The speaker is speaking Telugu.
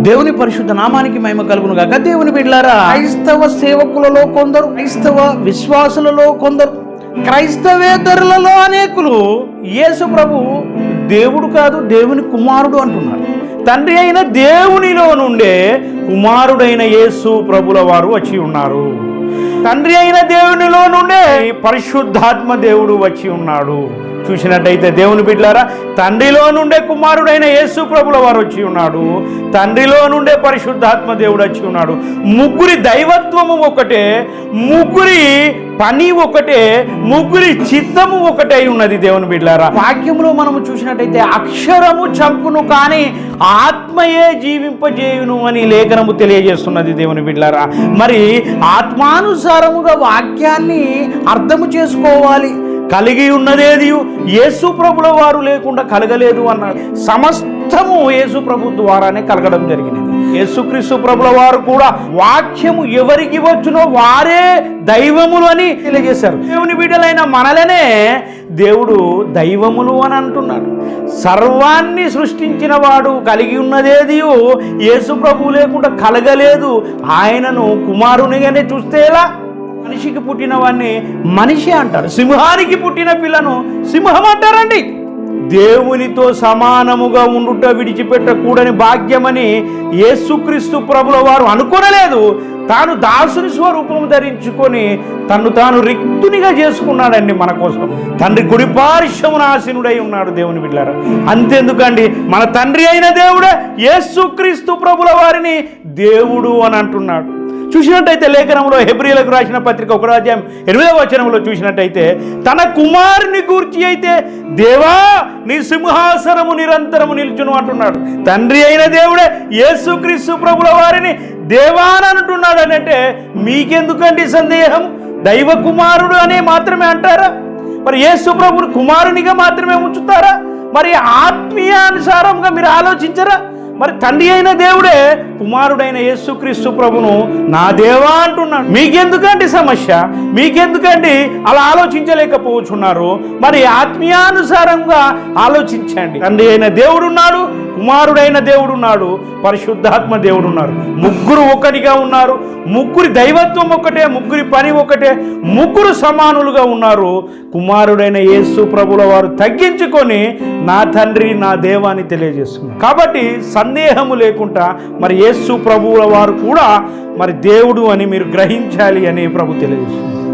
దేవుని పరిశుద్ధ నామానికి మహిమ కలుగును గాక. దేవుని బిడ్డలారా, క్రైస్తవ సేవకులలో కొందరు, క్రైస్తవ విశ్వాసులలో కొందరు, క్రైస్తవేతరులలో అనేకులు యేసు ప్రభు దేవుడు కాదు, దేవుని కుమారుడు అంటున్నారు. తండ్రి అయిన దేవునిలో నుండే కుమారుడైన యేసు ప్రభుల వారు వచ్చి ఉన్నారు. తండ్రి అయిన దేవునిలో నుండే పరిశుద్ధాత్మ దేవుడు వచ్చి ఉన్నాడు. చూసినట్టయితే దేవుని బిడ్డలారా, తండ్రిలో నుండే కుమారుడైన యేసు ప్రభుల వారు వచ్చి ఉన్నాడు. తండ్రిలో నుండే పరిశుద్ధాత్మ దేవుడు వచ్చి ఉన్నాడు. ముగ్గురి దైవత్వము ఒకటే, ముగ్గురి పని ఒకటే, ముగ్గురి చిత్తము ఒకటే ఉన్నది. దేవుని బిడ్డలారా, వాక్యంలో మనము చూసినట్టయితే అక్షరము చంపును కానీ ఆత్మయే జీవింపజేయును అని లేఖనము తెలియజేస్తున్నది. దేవుని బిడ్డలారా, మరి ఆత్మానుసారముగా వాక్యాన్ని అర్థము చేసుకోవాలి. కలిగి ఉన్నదేది యేసు ప్రభుల వారు లేకుండా కలగలేదు అన్నాడు. సమస్తము యేసు ప్రభు ద్వారానే కలగడం జరిగినది. యేసుక్రీస్తు ప్రభుల వారు కూడా వాక్యము ఎవరికి వచ్చునో వారే దైవములు అని తెలియజేశారు. దేవుని బిడ్డలైన మనలనే దేవుడు దైవములు అని అంటున్నాడు. సర్వాన్ని సృష్టించిన వాడు కలిగి ఉన్నదేది యేసు ప్రభువు లేకుండా కలగలేదు. ఆయనను కుమారునిగానే చూస్తే ఎలా? మనిషికి పుట్టిన వాడిని మనిషి అంటారు, సింహానికి పుట్టిన పిల్లను సింహం అంటారండి. దేవునితో సమానముగా ఉండుట విడిచిపెట్టకూడని భాగ్యమని యేసుక్రీస్తు ప్రభుల వారు అనుకోనలేదు. తాను దాసుని స్వరూపము ధరించుకొని తన్ను తాను రిక్తునిగా చేసుకున్నాడండి మన కోసం. తండ్రి కుడి పార్శ్వమున ఆసీనుడై ఉన్నాడు. దేవుని బిడ్డలారా, అంతెందుకండి, మన తండ్రి అయిన దేవుడే యేసుక్రీస్తు ప్రభుల వారిని దేవుడు అని అంటున్నాడు. చూసినట్టయితే లేఖనంలో హెబ్రీయులకు రాసిన పత్రిక 1వ అధ్యాయం 8వ వచనంలో చూసినట్టయితే తన కుమారుని గూర్చి అయితే దేవా నీ సింహాసనము నిరంతరము నిల్చును అంటున్నాడు. తండ్రి అయిన దేవుడే యేసుక్రీస్తు ప్రభుల వారిని దేవా అని అంటున్నాడు. అని అంటే మీకెందుకండి సందేహం? దైవ కుమారుడు అనే మాత్రమే అంటారా? మరి యేసు ప్రభుని కుమారునిగా మాత్రమే ఉంచుతారా? మరి ఆత్మీయానుసారంగా మీరు ఆలోచించరా? మరి తండ్రి అయిన దేవుడే కుమారుడైన యేసుక్రీస్తు ప్రభును నా దేవా అంటున్నాడు. మీకెందుకండి సమస్య? మీకెందుకండి అలా ఆలోచించలేకపోతున్నారు? మరి ఆత్మీయానుసారంగా ఆలోచించండి. తండ్రి అయిన దేవుడున్నాడు, కుమారుడైన దేవుడున్నాడు, పరిశుద్ధాత్మ దేవుడున్నారు. ముగ్గురు ఒకటిగా ఉన్నారు. ముగ్గురి దైవత్వం ఒకటే, ముగ్గురి పని ఒకటే, ముగ్గురు సమానులుగా ఉన్నారు. కుమారుడైన యేసు ప్రభుల వారు తగ్గించుకొని నా తండ్రి నా దేవా అని తెలియజేస్తున్నారు. కాబట్టి సందేహము లేకుండా మరి యేసు ప్రభువుల వారు కూడా మరి దేవుడు అని మీరు గ్రహించాలి అని ప్రభు తెలియజేస్తున్నారు.